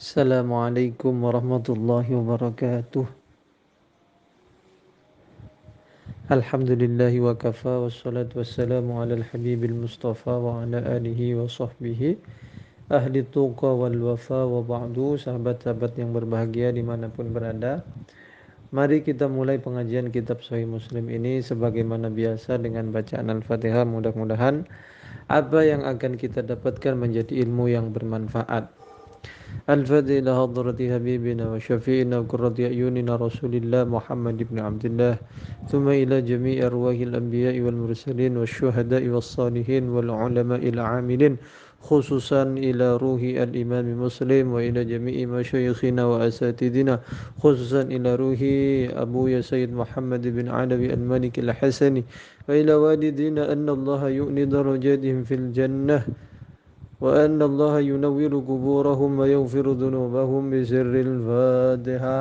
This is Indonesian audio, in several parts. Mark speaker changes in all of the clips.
Speaker 1: Assalamualaikum warahmatullahi wabarakatuh. Alhamdulillahi wa kafa wassalatu wassalamu ala al-habibil mustafa wa ala alihi wa sahbihi ahli tuqa wal wafa wa ba'du. Sahabat-sahabat yang berbahagia dimanapun berada, mari kita mulai pengajian kitab Sahih Muslim ini sebagaimana biasa dengan bacaan Al-Fatihah. Mudah-mudahan apa yang akan kita dapatkan menjadi ilmu yang bermanfaat. الفاتحة إلى حضرة حبيبنا وشفيعنا وقرة أعيننا رسول الله محمد بن عبد الله، ثم إلى جميع أرواح الأنبياء والمرسلين والشهداء والصالحين والعلماء العاملين، خصوصا إلى روح الإمام مسلم، وإلى جميع مشايخنا وأساتذتنا، خصوصا إلى روح أبويا سيد محمد بن علوي الملك الحسني، وإلى والدينا أن الله يؤني درجاتهم في الجنة، وأن الله ينور قبورهم ويغفر ذنوبهم بسر الفاتحة.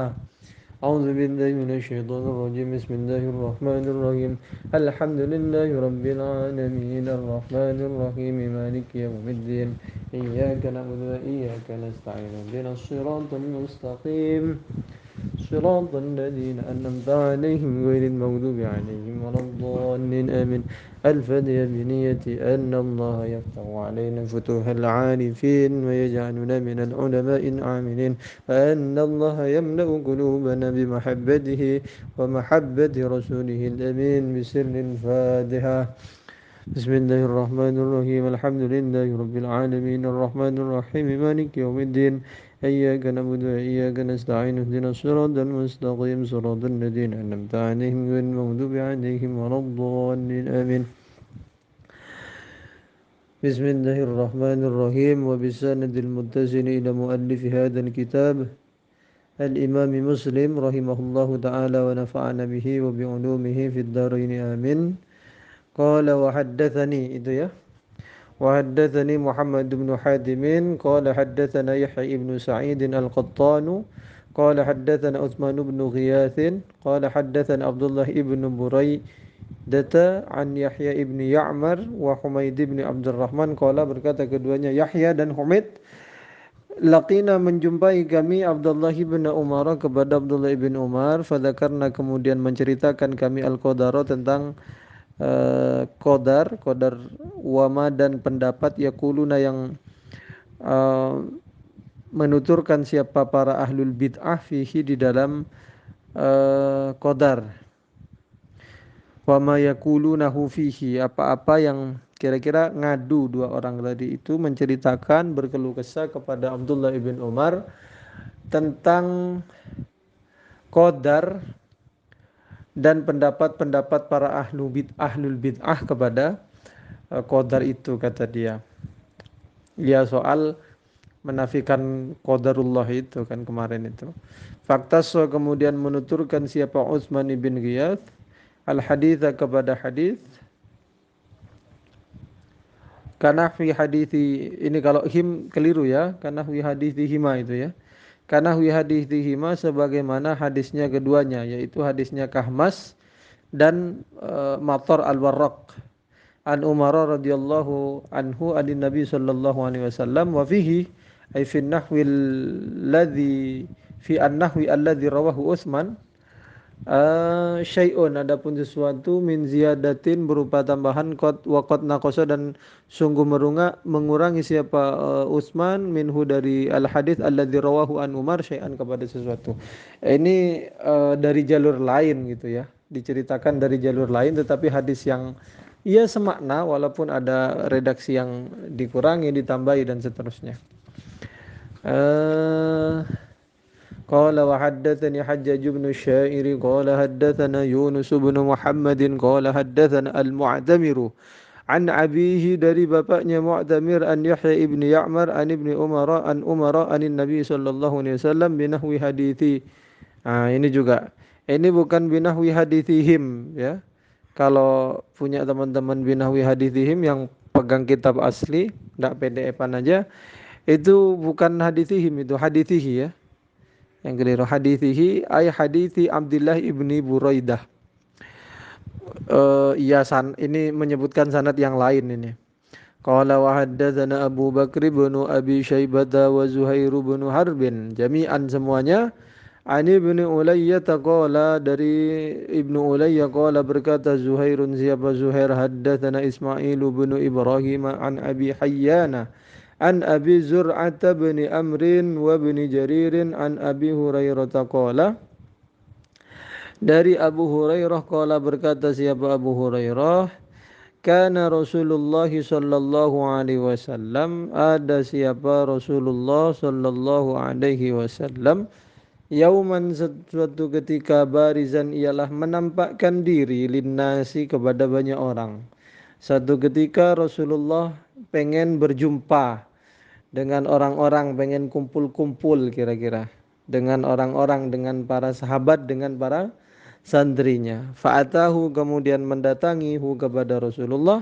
Speaker 1: أعوذ بالله من الشيطان الرجيم. بسم الله الرحمن الرحيم. الحمد لله رب العالمين الرحمن الرحيم مالك يوم الدين إياك نعبد وإياك نستعين اهدنا الصراط المستقيم صراط الذين أنعمت عليهم غير المغضوب عليهم ولا الضالين آمين. الفاتحة بنية أن الله يفتح علينا فتوح العارفين ويجعلنا من العلماء العاملين، وأن الله يملأ قلوبنا بمحبته ومحبة رسوله الأمين بسر الفاتحة. بسم الله الرحمن الرحيم. الحمد لله رب العالمين الرحمن الرحيم مالك يوم الدين إياك نعبد وإياك نستعين اهدنا الصراط المستقيم صراط الذين أنعمت عليهم غير المغضوب عليهم ولا الضالين آمين. بسم الله الرحمن الرحيم. وبسند المتصل إلى مؤلف هذا الكتاب الإمام مسلم رحمه الله تعالى ونفعنا به وبعلومه في الدارين آمين. قال وحدثني وحدثني محمد بن حاتم قال حدثنا يحيى بن سعيد القطان قال حدثنا عثمان بن غياث قال حدثنا عبد الله بن بريدة عن يحيى بن يعمر وحميد بن عبد الرحمن قال berkata keduanya Yahya dan Humaid, laqina menjumpai kami Abdullah bin Umar kepada Abdullah bin Umar, fadzakarna kemudian menceritakan kami al-qadara tentang qadar wama dan pendapat yaquluna yang menuturkan siapa para ahlul bid'ah fihi di dalam qadar. Wama yaqulunahu fihi, apa-apa yang kira-kira ngadu dua orang tadi itu menceritakan berkeluh kesah kepada Abdullah ibn Umar tentang qadar dan pendapat-pendapat para ahlul bid'ah kepada qadar itu, kata dia. Ya, soal menafikan qadarullah itu kan kemarin itu. Faktaso kemudian menuturkan siapa Utsman bin Ghiyath al-haditha kepada hadis. Karena fi hadithi ini kalau him keliru ya, karena fi hadithihima itu ya. Karena fi hadithihima sebagaimana hadisnya keduanya, yaitu hadisnya Kahmas dan Matar al-Warraq an Umar radhiyallahu anhu an Nabi sallallahu alaihi wasallam wa fihi ay fi an-nahwi alladhi fi an-nahwi alladhi rawahu Utsman syai'un, adapun sesuatu min ziyadatin berupa tambahan qad wa qad naqasa dan sungguh mengurangi siapa Utsman minhu dari al hadits alladzi rawahu an Umar syai'an kepada sesuatu. Ini dari jalur lain gitu ya, diceritakan dari jalur lain tetapi hadis yang ia semakna walaupun ada redaksi yang dikurangi, ditambahi dan seterusnya. قال وحدثني حجاج بن الشاعر قال حدثنا يونس بن محمد قال حدثنا المعتمر عن أبيه dari bapaknya Mu'tamir an Yahya ibn Ya'mar an ibni Umar an Nabi sallallahu alaihi wasallam binahwi hadithi. Ini juga, ini bukan binahwi hadithihim ya. Kalau punya teman-teman binahwi hadithihim yang pegang kitab asli, enggak PDF-an aja, itu bukan hadithihim, itu hadithihi ya. Yang keliru, hadithihi ay hadithi Abdullah ibni Buraidah. Ini menyebutkan sanad yang lain ini. Qala wa haddatsana Abu Bakr bin Abi Syaibah wa Zuhair bin Harbin jami'an semuanya Ani ibnu Ulayyah qala dari Ibnu Ulayyah qala berkata Zuhairun siapa Zuhair haddatsana Ismail bin Ibrahim an Abi Hayyana an Abi Zur'ah bin Amrin wa bin Jaririn an Abi Hurairah qala dari Abu Hurairah qala berkata siapa Abu Hurairah kana Rasulullah sallallahu alaihi wasallam ada siapa Rasulullah sallallahu alaihi wasallam Yauman suatu ketika barizan ialah menampakkan diri linnasi kepada banyak orang. Satu ketika Rasulullah pengen berjumpa dengan orang-orang, pengen kumpul-kumpul kira-kira. Dengan orang-orang, dengan para sahabat, dengan para santrinya. Fa'atahu kemudian mendatangi kepada Rasulullah.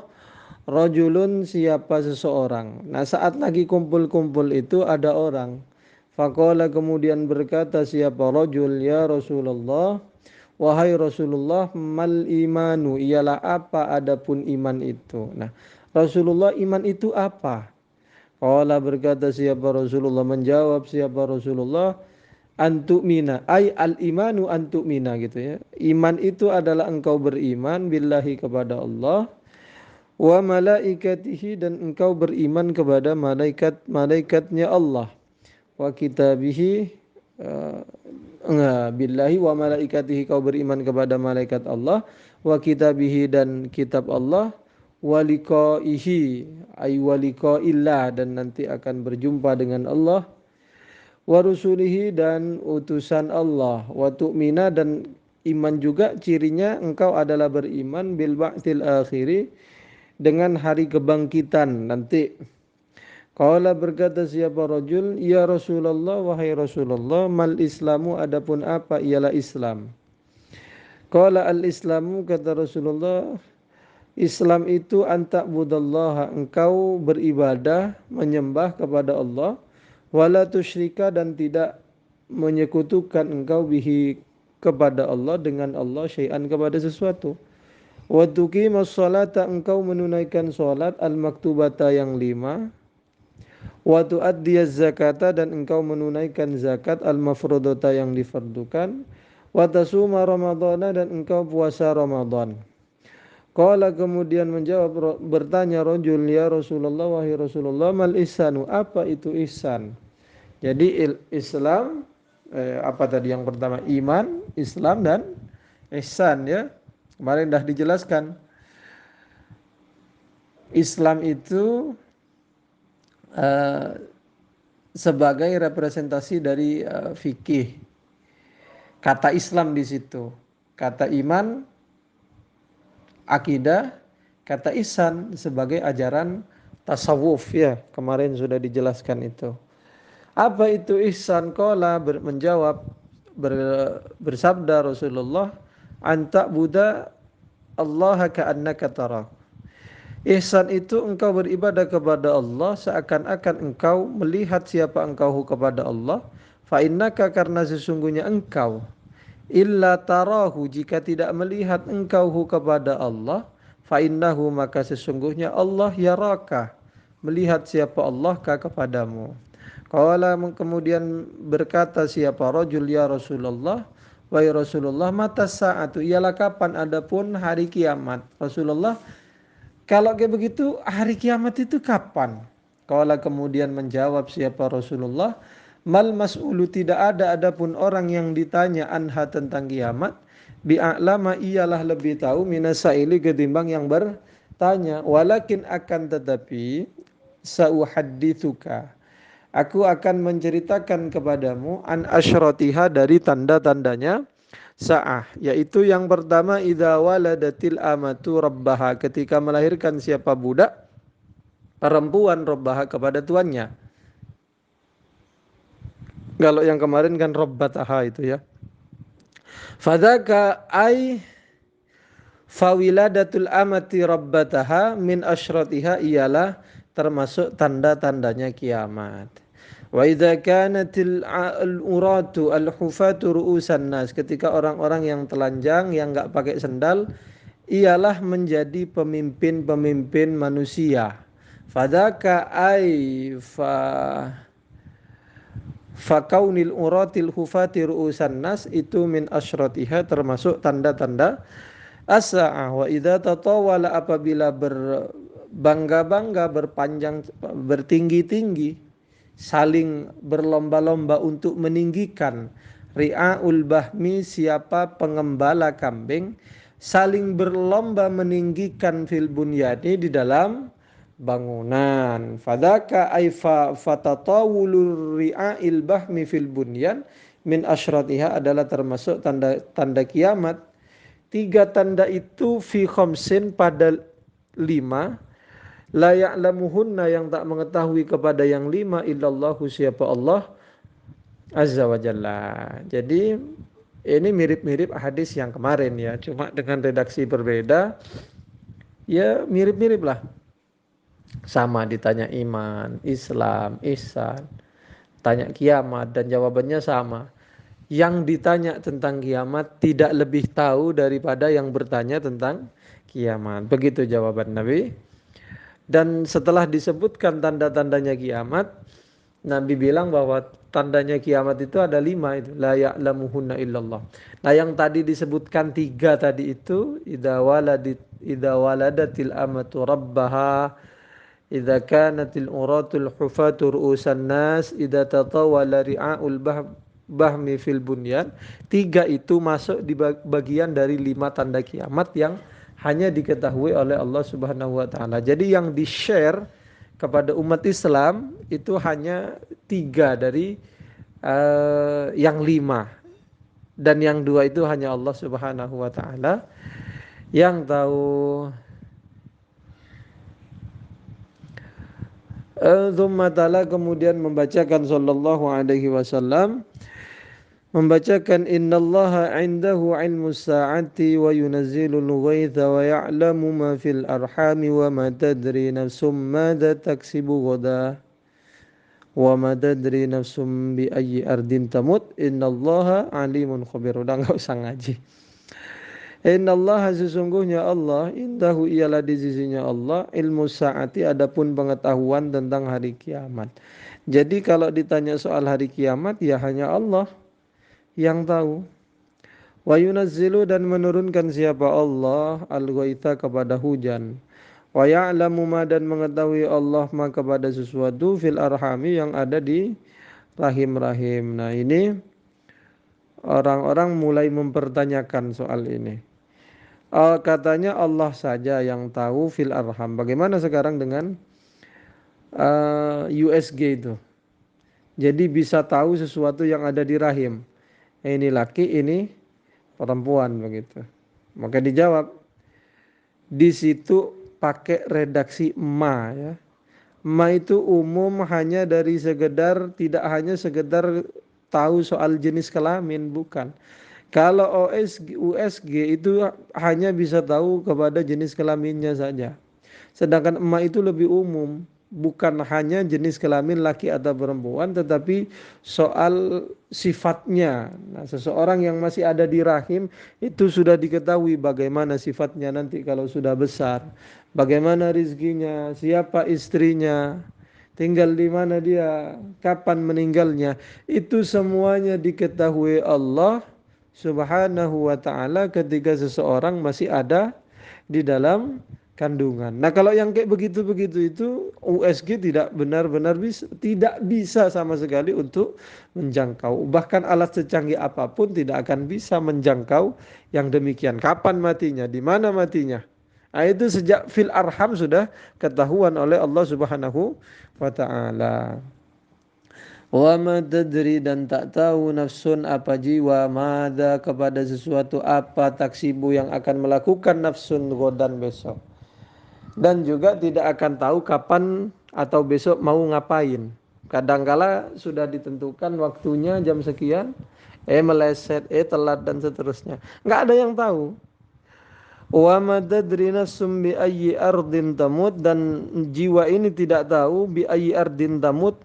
Speaker 1: Rajulun siapa seseorang. Nah saat lagi kumpul-kumpul itu ada orang. Faqala kemudian berkata siapa rajul ya Rasulullah wahai Rasulullah mal imanu ialah apa adapun iman itu. Nah Rasulullah iman itu apa? Qala berkata siapa Rasulullah menjawab siapa Rasulullah antu'mina ay al imanu antu'mina gitu ya. Iman itu adalah engkau beriman billahi kepada Allah wa malaikatihi dan engkau beriman kepada malaikat-malaikatnya Allah wa kitabihi billahi wa malaikatihi kau beriman kepada malaikat Allah wa kitabihi dan kitab Allah wa liqaihi ay wa liqaillah dan nanti akan berjumpa dengan Allah wa rusulihi dan utusan Allah wa tu'mina dan iman juga cirinya engkau adalah beriman bil ba'tsil akhiri dengan hari kebangkitan nanti. Qala berkata siapa rajul ya Rasulullah wahai Rasulullah mal islamu adapun apa ialah Islam. Qala al islamu kata Rasulullah Islam itu anta'budallaha engkau beribadah menyembah kepada Allah wala tusyrika dan tidak menyekutukan engkau bihi kepada Allah dengan Allah syai'an kepada sesuatu. Wa tuqimus sholata engkau menunaikan salat al maktubata yang 5 wa tu'addiyaz zakata dan engkau menunaikan zakat al-mafrudata yang difardukan wa tasuma ramadhana dan engkau puasa Ramadan. Qala kemudian menjawab bertanya rajul ya Rasulullah wahai Rasulullah mal ihsanu apa itu ihsan? Jadi Islam apa tadi yang pertama iman, Islam dan ihsan ya. Kemarin dah dijelaskan. Islam itu sebagai representasi dari fikih. Kata Islam di situ, kata iman, akidah, kata ihsan sebagai ajaran tasawuf ya. Kemarin sudah dijelaskan itu. Apa itu ihsan? Qala menjawab bersabda Rasulullah, anta buddha Allah ka'annaka tarah. Ihsan itu engkau beribadah kepada Allah seakan-akan engkau melihat siapa engkau kepada Allah. Fa innaka karena sesungguhnya engkau illa tarahu jika tidak melihat engkau kepada Allah fa innahu maka sesungguhnya Allah yaraka melihat siapa Allah kepadamu. Qala kemudian berkata siapa rajul ya Rasulullah wahai Rasulullah mata saatu ialah kapan adapun hari kiamat. Rasulullah kalau kayak begitu hari kiamat itu kapan? Qala kemudian menjawab siapa Rasulullah mal mas'ulu tidak ada adapun orang yang ditanya anha tentang kiamat bi'a'lama ialah lebih tahu minasaili ketimbang yang bertanya walakin akan tetapi sauhadditsuka aku akan menceritakan kepadamu an asyratiha dari tanda-tandanya sa'ah yaitu yang pertama idza waladatil amatu rabbaha ketika melahirkan siapa budak perempuan rabbaha kepada tuannya. Kalau yang kemarin kan rabbataha itu ya. Fadzaka ay fawiladatul amati rabbataha min asyratiha ialah termasuk tanda-tandanya kiamat. Wa idza kanatil uratu al-hufatu ru'usan nas ketika orang-orang yang telanjang yang enggak pakai sendal ialah menjadi pemimpin-pemimpin manusia. Fadaka ay fa kaunil uratil hufati ru'usan nas itu min asyratiha, termasuk tanda-tanda as-sa'ah. Wa idza tatawala, apabila berbangga-bangga, berpanjang, bertinggi-tinggi, saling berlomba-lomba untuk meninggikan ri'aul bahmi, siapa pengembala kambing, saling berlomba meninggikan fil bunyani, di dalam bangunan. Fadaka ay fatatawulur ri'ail bahmi fil bunyan min asyratiha, adalah termasuk tanda-tanda kiamat. Tiga tanda itu fi khamsin, pada 5, la ya'lamuhunna, yang tak mengetahui kepada yang 5, illallahu, siapa Allah azza wa jalla. Jadi ini mirip-mirip hadis yang kemarin ya, cuma dengan redaksi berbeda. Ya mirip-mirip lah, sama, ditanya iman, Islam, ihsan, tanya kiamat, dan jawabannya sama. Yang ditanya tentang kiamat tidak lebih tahu daripada yang bertanya tentang kiamat. Begitu jawaban Nabi. Dan setelah disebutkan tanda-tandanya kiamat, Nabi bilang bahwa tandanya kiamat itu ada 5 itu. La ya'lamuhunna illallah. Nah yang tadi disebutkan 3 tadi itu, idza waladatil amatu rabbaha, idza kanatil uratul hufatu ru'usan nas, idza tatawala ri'aul bahmi fil bunyan. 3 itu masuk di bagian dari 5 tanda kiamat yang hanya diketahui oleh Allah Subhanahu wa taala. Jadi yang di-share kepada umat Islam itu hanya 3 dari yang 5, dan yang 2 itu hanya Allah Subhanahu wa taala yang tahu. Thumma ta'ala, kemudian membacakan sallallahu alaihi wasallam, membacakan innallaha indahu ilmus sa'ati wa yunazzilul ghaitha wa ya'lamu ma fil arhami wa ma tadri nafsum madza taksibu ghadan wa ma tadri nafsum bi ayyi ardin tamut innallaha alimun khabir. Udah enggak usah ngaji. Innallaha, sesungguhnya Allah, indahu, ialah di sisinya Allah, ilmu sa'ati, adapun pengetahuan tentang hari kiamat. Jadi kalau ditanya soal hari kiamat ya hanya Allah yang tahu. Wa yunazzilu, dan menurunkan siapa Allah, al-ghaitha, kepada hujan. Wa ya'lamu ma, dan mengetahui Allah ma, kepada sesuatu, fil arhami, yang ada di rahim-rahim. Nah ini orang-orang mulai mempertanyakan soal ini. Katanya Allah saja yang tahu fil arham. Bagaimana sekarang dengan USG itu? Jadi bisa tahu sesuatu yang ada di rahim. Ini laki, ini perempuan, begitu. Maka dijawab di situ pakai redaksi ma ya. Ma itu umum, hanya dari sekedar, tidak hanya sekedar tahu soal jenis kelamin, bukan. Kalau USG itu hanya bisa tahu kepada jenis kelaminnya saja. Sedangkan emak itu lebih umum, bukan hanya jenis kelamin laki atau perempuan, tetapi soal sifatnya. Nah, seseorang yang masih ada di rahim itu sudah diketahui bagaimana sifatnya nanti kalau sudah besar, bagaimana rizkinya, siapa istrinya, tinggal di mana dia, kapan meninggalnya. Itu semuanya diketahui Allah Subhanahu wa ta'ala ketika seseorang masih ada di dalam kandungan. Nah kalau yang kayak begitu-begitu itu USG tidak benar-benar tidak bisa sama sekali untuk menjangkau. Bahkan alat secanggih apapun tidak akan bisa menjangkau yang demikian. Kapan matinya, di mana matinya. Nah, itu sejak fil arham sudah ketahuan oleh Allah Subhanahu wa ta'ala. Wa ma tadri, dan tak tahu nafsun, apa jiwa, mada, kepada sesuatu apa, taksibu, yang akan melakukan nafsun godan, besok. Dan juga tidak akan tahu kapan atau besok mau ngapain. Kadangkala sudah ditentukan waktunya jam sekian, meleset, telat, dan seterusnya. Nggak ada yang tahu. Wa ma tadri nafsum bi ayyi ardin tamut, dan jiwa ini tidak tahu bi ayyi ardin tamut,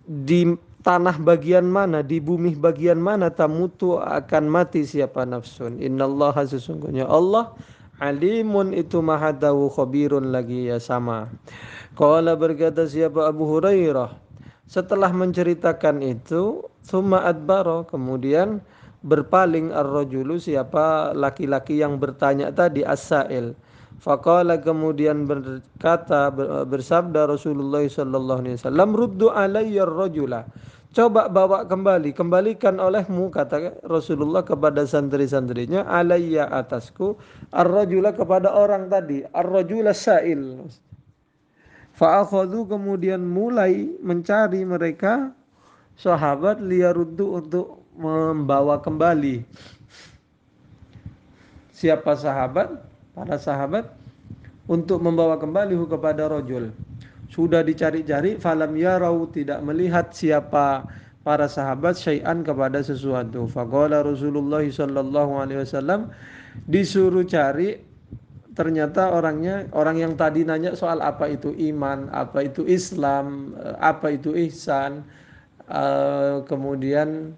Speaker 1: di tanah bagian mana, di bumi bagian mana, tamutu, akan mati siapa nafsun. Innallaha, sesungguhnya Allah, Alimun itu maha tahu, khabirun lagi ya sama. Qala berkata siapa Abu Hurairah, setelah menceritakan itu, summa adbaro, kemudian berpaling ar-rajulu, siapa laki-laki yang bertanya tadi, as-sa'il. Faqala, kemudian berkata, bersabda Rasulullah sallallahu alaihi wasallam, ruddu alayya ar-rajula. Coba bawa kembali, kembalikan olehmu, kata Rasulullah kepada santri-santrinya, alayya atasku, ar-rajula kepada orang tadi, ar-rajula sa'il. Fa'akhadhu, kemudian mulai mencari mereka sahabat liyaruddu, untuk membawa kembali. Siapa sahabat? Para sahabat untuk membawa kembali kepada rajul. Sudah dicari-cari, falam yarau, tidak melihat siapa para sahabat syai'an, kepada sesuatu. Faqala Rasulullah sallallahu alaihi wasallam, disuruh cari, ternyata orangnya orang yang tadi nanya soal apa itu iman, apa itu Islam, apa itu ihsan, kemudian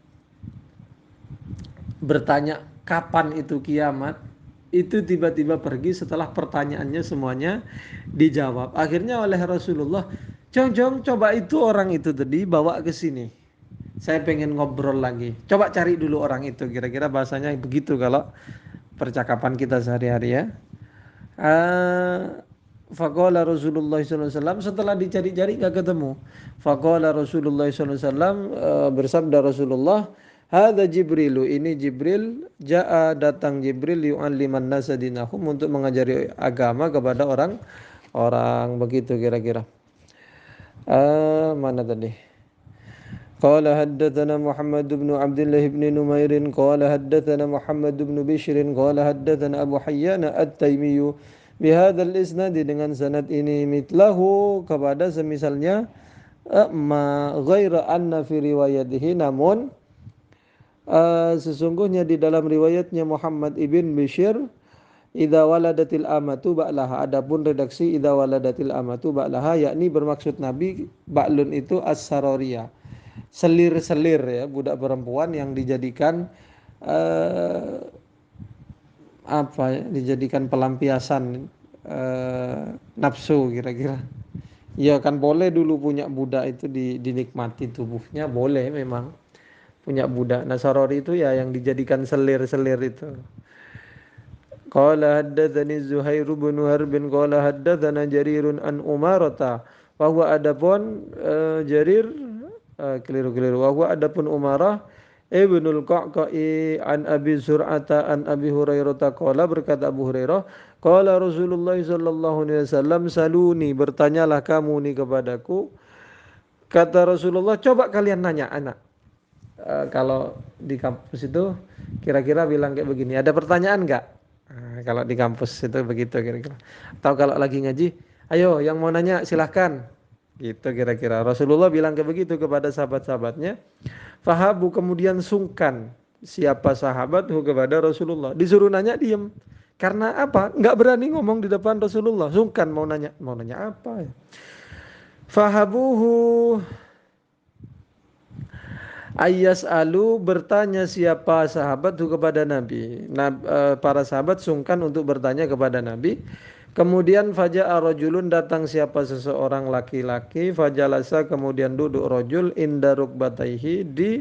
Speaker 1: bertanya kapan itu kiamat, itu tiba-tiba pergi setelah pertanyaannya semuanya dijawab. Akhirnya oleh Rasulullah, jong coba itu orang itu tadi bawa ke sini. Saya pengen ngobrol lagi. Coba cari dulu orang itu. Kira-kira bahasanya begitu kalau percakapan kita sehari-hari ya. Faqala Rasulullah SAW, setelah dicari-cari gak ketemu. Faqala Rasulullah SAW, bersabda Rasulullah, hadza Jibrilu, ini Jibril, ja'a, datang Jibril, yu'alliman nasa dinahum, untuk mengajari agama kepada orang begitu kira-kira. Mana tadi? Qala haddatsana Muhammad bin Abdullah bin Numair qala haddatsana Muhammad bin Bishr qala haddatsana Abu Hayyan At-Taimi bihadzal isnad, dengan sanad ini, mitlahu, kepada semisalnya, ma ghaira anna fi riwayatihi, namun sesungguhnya di dalam riwayatnya Muhammad ibn Bishr, idza waladatil amatu ba'laha, adapun redaksi idza waladatil amatu ba'laha, yakni bermaksud Nabi ba'lun itu as-sarariyah, selir-selir ya, budak perempuan yang dijadikan dijadikan pelampiasan nafsu kira-kira. Ya kan boleh dulu punya budak itu dinikmati tubuhnya, boleh memang punya budak. Nah, sarori itu ya yang dijadikan selir-selir itu. Qala haddatsani Zuhair bin Harb qala haddatsana Jarirun an Umarata wa huwa adapun Jarir keliru wa huwa adapun Umarah Ibnul Qaqai an Abi Zur'ata an Abi Hurairah qala, berkata Abu Hurairah, qala Rasulullah sallallahu alaihi wasallam, saluni, bertanyalah kamu nih kepadaku. Kata Rasulullah, coba kalian nanya anak. Kalau di kampus itu kira-kira bilang kayak begini, ada pertanyaan enggak? Kalau di kampus itu begitu kira-kira. Atau kalau lagi ngaji, ayo yang mau nanya silahkan. Gitu kira-kira. Rasulullah bilang kayak begitu kepada sahabat-sahabatnya. Fahabu, kemudian sungkan siapa sahabat kepada Rasulullah. Disuruh nanya diem. Karena apa? Enggak berani ngomong di depan Rasulullah. Sungkan mau nanya apa ya? Fahabuhu ayas alu, bertanya siapa sahabat kepada Nabi. Para sahabat sungkan untuk bertanya kepada Nabi. Kemudian faja'a rajulun, datang siapa seseorang laki-laki, fajalasa, kemudian duduk rajul inda rukbataihi, di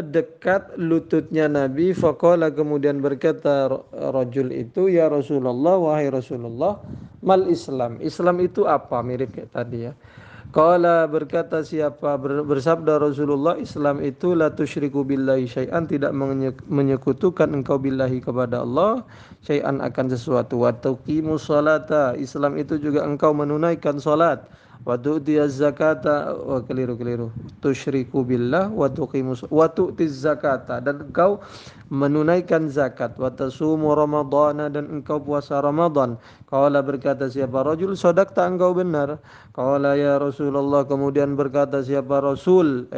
Speaker 1: dekat lututnya Nabi. Faqala, kemudian berkata rajul itu, ya Rasulullah, wahai Rasulullah, mal Islam, Islam itu apa? Mirip kayak tadi ya. Qala, berkata siapa, bersabda Rasulullah, Islam itu la tusyriku billahi syai'an, tidak menyekutukan engkau billahi kepada Allah syai'an, akan sesuatu. Wa tuqimus salata, Islam itu juga engkau menunaikan salat. Wa tu'tiyaz zakata, keliru. Tusyriku billah wa tu'tiz zakata, dan engkau menunaikan zakat. Wa tasumu ramadhana, dan engkau puasa Ramadan. Qala, berkata siapa rajul, sadaqta, engkau benar. Qala ya Rasulullah, kemudian berkata siapa rajul,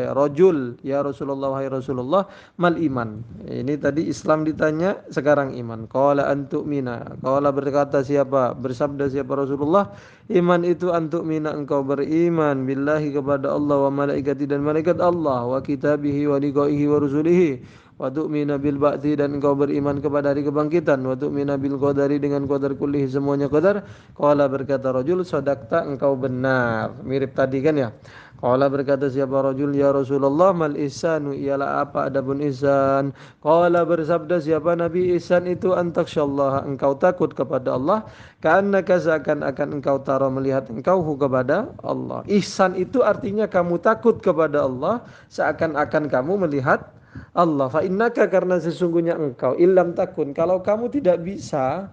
Speaker 1: ya Rasulullah, wahai Rasulullah, mal iman. Ini tadi Islam ditanya, sekarang iman. Qala antu'mina. Qala, berkata siapa, bersabda siapa Rasulullah, iman itu antu'mina, engkau beriman billahi kepada Allah, wa malaikati, dan malaikat Allah, wa kitabihi wa liqaihi wa rusulihi, wa tu'mina bil ba'thi dan engkau beriman kepada hari kebangkitan, wa tu'mina bil qadari dengan qadar kullihi semuanya qadar. Qala berkata rajul, sadaqta engkau benar. Mirip tadi kan ya. Qala berkata siapa rajul, ya Rasulullah mal ihsanu ialah apa adapun ihsan. Qala bersabda siapa Nabi, ihsan itu antaksyallaha engkau takut kepada Allah, ka'annaka seakan-akan engkau tara melihat engkau kepada Allah. Ihsan itu artinya kamu takut kepada Allah seakan-akan kamu melihat Allah. Fa innaka karena sesungguhnya engkau illam takun kalau kamu tidak bisa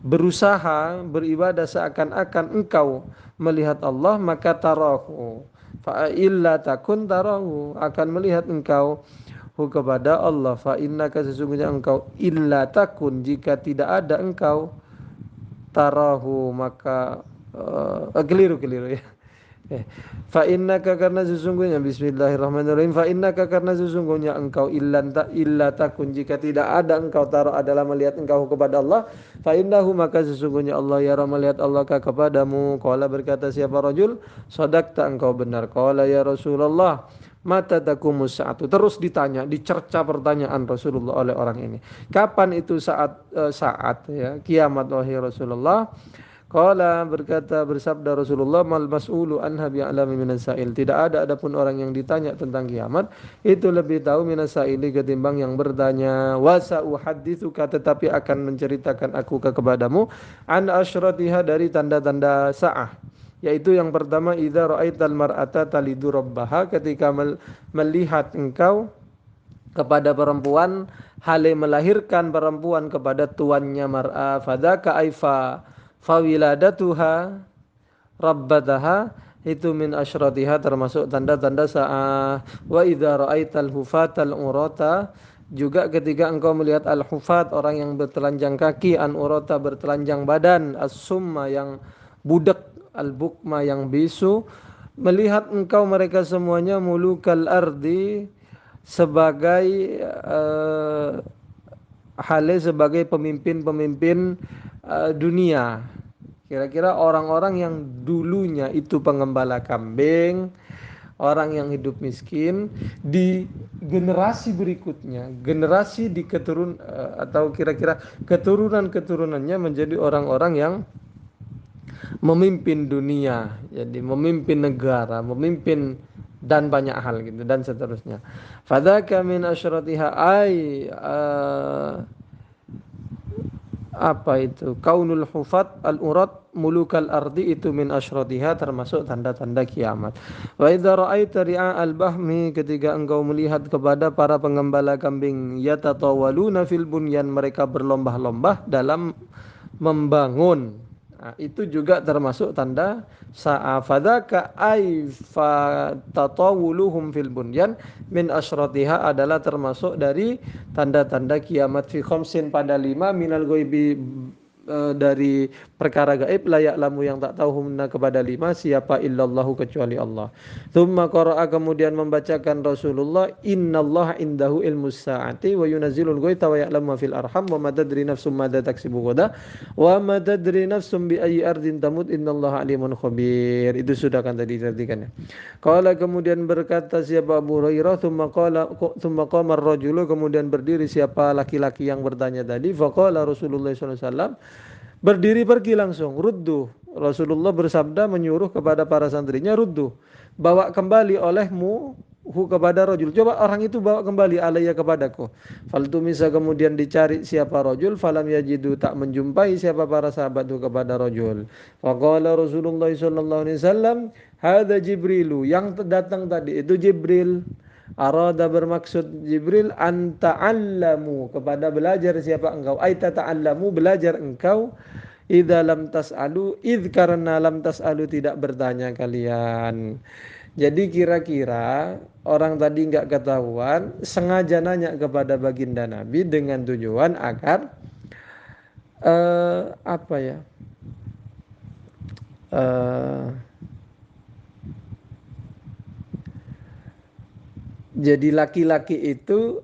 Speaker 1: berusaha beribadah seakan-akan engkau melihat Allah maka tarahu. Fa illa takun tarahu akan melihat engkau kepada Allah. Fa innaka sesungguhnya engkau illa takun jika tidak ada engkau tarahu maka keliru ya. Fa innaka karena sesungguhnya bismillahirrahmanirrahim fa innaka karena sesungguhnya engkau illa takun jika tidak ada engkau tara adalah melihat engkau kepada Allah fa innahu maka sesungguhnya Allah yara melihat Allah kepadamu. Qala berkata siapa rajul, sadaqta engkau benar. Qala ya Rasulullah mata taqumus saatu, terus ditanya, dicerca pertanyaan Rasulullah oleh orang ini. Kapan itu saat ya kiamat wahai Rasulullah? Qala berkata bersabda Rasulullah mal mas'ulu anha bi'alami minas sa'il. Tidak ada adapun orang yang ditanya tentang kiamat itu lebih tahu minas sa'ili ketimbang yang bertanya. Wa sa'uhadditsuka tetapi akan menceritakan aku kepadamu an asyratiha dari tanda-tanda sa'ah. Yaitu yang pertama idza ra'aital mar'ata talidu rabbaha ketika melihat engkau kepada perempuan hale melahirkan perempuan kepada tuannya mar'a fadzaka aifa fawiladatuha rabbataha itu min asyratiha termasuk tanda-tanda sa'ah. Wa idza ra'aital hufatal urata juga ketika engkau melihat al-hufat orang yang bertelanjang kaki, an urata bertelanjang badan, as-summa yang budak, al-bukma yang bisu, melihat engkau mereka semuanya mulukal ardi sebagai hale sebagai pemimpin-pemimpin dunia. Kira-kira orang-orang yang dulunya itu pengembala kambing, orang yang hidup miskin, di generasi berikutnya, generasi di atau kira-kira keturunan-keturunannya menjadi orang-orang yang memimpin dunia, jadi memimpin negara, memimpin dan banyak hal gitu dan seterusnya. Fadzaka min asyratiha apa itu kaunul hufat al-urat mulukal ardi itu min asyratiha termasuk tanda-tanda kiamat. Wa idza ra'aita ri'a al-bahmi ketika engkau melihat kepada para pengembala kambing yatatawaluna fil bunyan mereka berlomba-lomba dalam membangun. Nah, itu juga termasuk tanda sa'afadzaka ay fa tatawuluhum fil bunyan min asyratiha adalah termasuk dari tanda-tanda kiamat fi khamsin pada 5 minal ghaibi dari perkara gaib layak lamu yang tak tahu humna kepada 5 siapa illallahu kecuali Allah. Tsumma qara'a kemudian membacakan Rasulullah innallaha indahu ilmus saati wa yunazzilul ghaitha wa ya'lamu ma fil arham wa ma tadri nafsum madza taksibu ghadan wa ma tadri nafsum bi ayyi ardin tamut innallaha alimun khabir. Itu sudah kan tadi diartikan ya. Qala kemudian berkata siapa Abu Hurairah tsumma qama ar-rajulu kemudian berdiri siapa laki-laki yang bertanya tadi faqala Rasulullah sallallahu alaihi wasallam berdiri pergi langsung ruddu. Rasulullah bersabda menyuruh kepada para santrinya ruddu, bawa kembali olehmu kepada rajul, coba orang itu bawa kembali alayya kepadaku. Faltumisa kemudian dicari siapa rajul, falam yajidu tak menjumpai siapa para sahabat itu kepada rajul. Faqala Rasulullah sallallahu alaihi wasallam hadza Jibrilu yang datang tadi itu Jibril. Arada bermaksud Jibril anta'allamu kepada belajar siapa engkau ay tata'allamu belajar engkau idza lam tas'alu id karena lam tas'alu tidak bertanya kalian. Jadi kira-kira orang tadi enggak ketahuan sengaja nanya kepada baginda Nabi dengan tujuan agar apa ya jadi laki-laki itu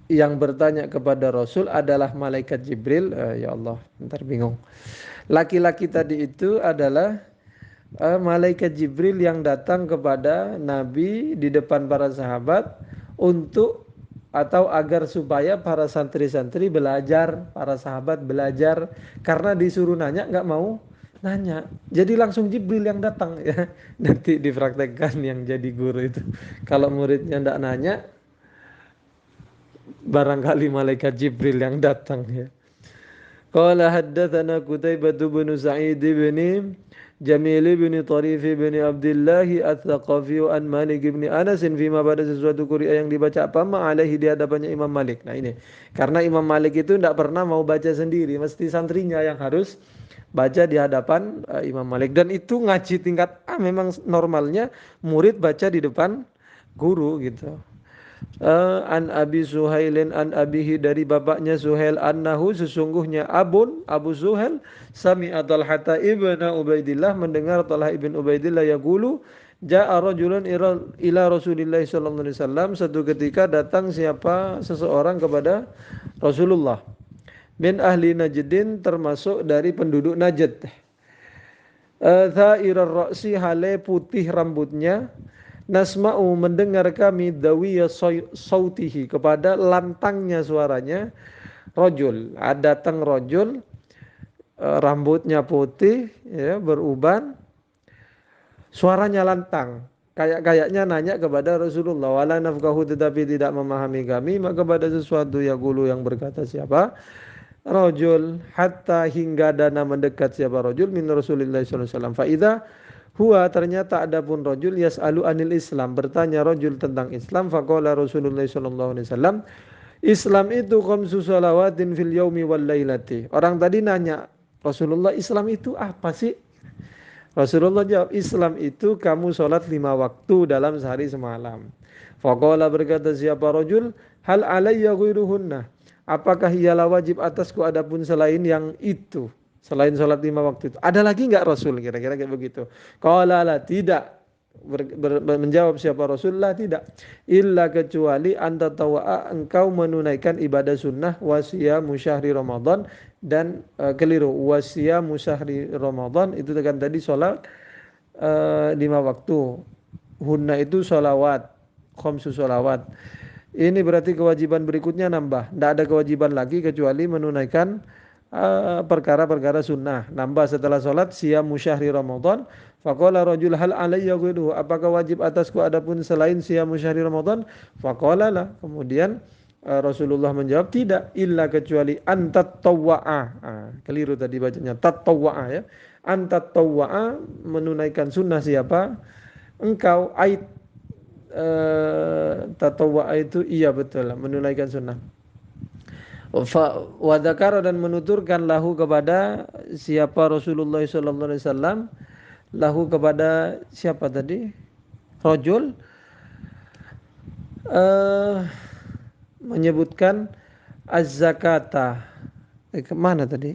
Speaker 1: yang bertanya kepada Rasul adalah malaikat Jibril. Ya Allah, bentar bingung. Laki-laki tadi itu adalah malaikat Jibril yang datang kepada Nabi di depan para sahabat untuk atau agar supaya para santri-santri belajar, para sahabat belajar, karena disuruh nanya nggak mau nanya. Jadi langsung Jibril yang datang ya. Nanti dipraktekkan yang jadi guru itu. Kalau muridnya nggak nanya, barangkali malaikat Jibril yang datang ya. Qala haddatsana Qutaibah bin Sa'id bin Jamil bin Tarif bin Abdullah Ats-Tsaqafi an Malik bin Anas fima pada sesuatu Qur'an yang dibaca apa alaihi di hadapannya Imam Malik. Nah ini karena Imam Malik itu tidak pernah mau baca sendiri, mesti santrinya yang harus baca di hadapan Imam Malik, dan itu ngaji tingkat A memang normalnya murid baca di depan guru gitu. An Abi Suhailin an abihi dari bapaknya Suhail annahu sesungguhnya Abu Suhail sami'a Talhata ibn Ubaidillah mendengar Talha ibn Ubaidillah yaqulu ja'a rajulun ila Rasulillah sallallahu alaihi wasallam, satu ketika datang seseorang kepada Rasulullah min ahli Najdin, termasuk dari penduduk Najd. Thairar ra'si, hale putih rambutnya, nasma'u mendengar kami dawiya sautihi, kepada lantangnya suaranya, rojul, datang rojul, rambutnya putih ya, beruban, suaranya lantang, kayaknya nanya kepada Rasulullah, wala nafkahu, tetapi tidak memahami kami, maka pada sesuatu ya gulu yang berkata siapa rojul, hatta hingga dana mendekat siapa rojul min Rasulillah sallallahu alaihi wasallam, fa idza huwa, ternyata ada pun rojul yas'alu anil Islam, bertanya rojul tentang Islam. Faqala Rasulullah sallallahu alaihi wasallam, Islam itu khamsu salawatin fil yaumi wal lailati. Orang tadi nanya, Rasulullah, Islam itu apa sih? Rasulullah jawab, Islam itu kamu sholat 5 waktu dalam sehari semalam. Faqala, berkata siapa rojul, hal alayya ghairuhunna, apakah ialah wajib atasku adapun selain yang itu, selain sholat 5 waktu itu, ada lagi enggak Rasul, kira-kira kayak begitu. Qala la, tidak. Menjawab siapa Rasulullah, tidak, illa kecuali anta tawa'a, engkau menunaikan ibadah sunnah, wasiyamu syahri Ramadan, dan keliru, wasiyamu syahri Ramadan itu kan tadi sholat 5 waktu, hunna itu sholawat, khamsu sholawat. Ini berarti kewajiban berikutnya nambah, tidak ada kewajiban lagi kecuali menunaikan perkara-perkara sunnah, nambah setelah sholat siyamu syahri Ramadan. Faqala rajul hal alayya ghairuhu, apakah wajib atasku adapun selain siyamu syahri Ramadan? Faqala la, kemudian Rasulullah menjawab, tidak, illa kecuali antat tawwa'a. Keliru tadi bacanya tatawwa'a ya. Antat tawwa'a, menunaikan sunnah siapa? Engkau. Ait tatawwa'a itu iya betul, menunaikan sunnah. Wa dzakara, dan menuturkan lahu kepada siapa Rasulullah sallallahu alaihi wasallam, lahu kepada siapa tadi? Rajul, menyebutkan az-zakata. Kemana tadi?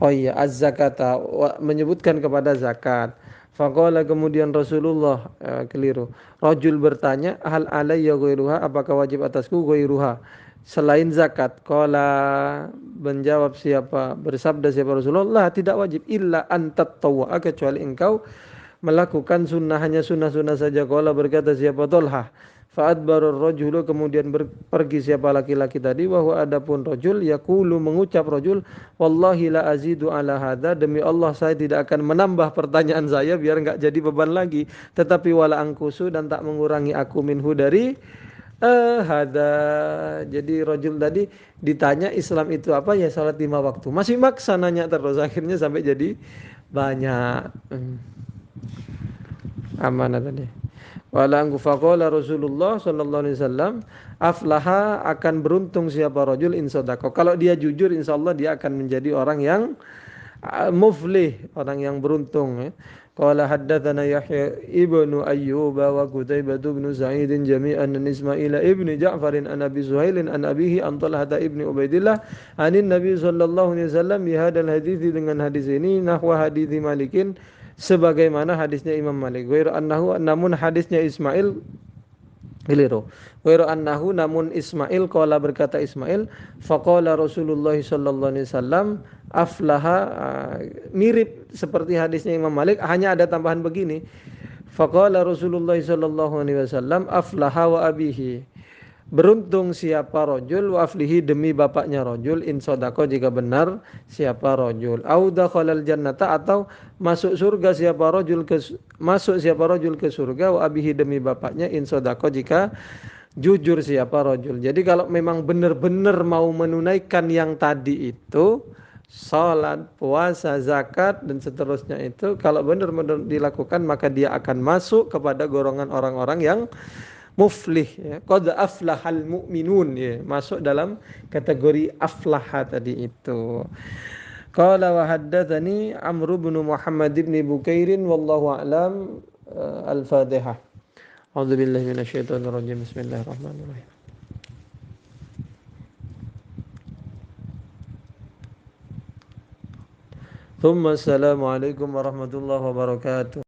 Speaker 1: Oh iya, az-zakata, menyebutkan kepada zakat. Faqala, kemudian Rasulullah keliru. Rajul bertanya, hal alayya ghairuha, apakah wajib atasku ghairuha, selain zakat. Qala, menjawab siapa, bersabda siapa Rasulullah, tidak wajib, illa antat tawwa'a, kecuali engkau melakukan sunnah, hanya sunnah-sunnah saja. Qala, berkata siapa Talha, fa'adbarur rajulu, kemudian pergi siapa laki-laki tadi, wahwa adapun rajul yaqulu, mengucap rajul, wallahi la azidu ala hadza, demi Allah saya tidak akan menambah pertanyaan saya biar enggak jadi beban lagi, tetapi wala angkusu, dan tak mengurangi aku minhu dari hadza. Jadi rajul tadi ditanya Islam itu apa, ya salat 5 waktu, masih maksa nanya terus, akhirnya sampai jadi banyak. Amanah tadi. Wala faqala Rasulullah sallallahu alaihi wasallam, aflaha, akan beruntung siapa rajul in sadaqa, kalau dia jujur insyaallah dia akan menjadi orang yang muflih, orang yang beruntung ya. Qala haddatsana Yahya ibnu Ayyub wa Qutaibah bin Sa'id jami'an an Ismail ibn Ja'far an Abi Suhail an abihi an Talhah ibn Ubaidillah anin Nabi sallallahu alaihi wasallam bi hadzal hadits, dengan hadis ini nahwa hadits Malikin, sebagaimana hadisnya Imam Malik. Ghairu annahu, namun hadisnya Ismail keliru. Ghairu annahu, namun Ismail, qala, berkata Ismail, faqala Rasulullah sallallahu alaihi wasallam aflaha, mirip seperti hadisnya Imam Malik, hanya ada tambahan begini, faqala Rasulullah sallallahu alaihi wasallam aflaha wa abihi, Beruntung siapa rojul wa aflihi demi bapaknya rojul in sodako jika benar siapa rojul. Au dakhalal jannata atau masuk siapa rojul ke surga wa abihi demi bapaknya in sodako jika jujur siapa rojul. Jadi kalau memang benar-benar mau menunaikan yang tadi itu salat, puasa, zakat dan seterusnya itu kalau benar-benar dilakukan maka dia akan masuk kepada golongan orang-orang yang muflih ya. Qad aflahal mu'minun ya. Masuk dalam kategori aflaha tadi itu. Qala wa haddatsani Amr bin Muhammad bin Bukairin wallahu a'lam. Al-Fatihah. A'udzu billahi minasyaitonir rajim. Bismillahirrahmanirrahim. Thumma assalamu alaikum warahmatullahi wabarakatuh.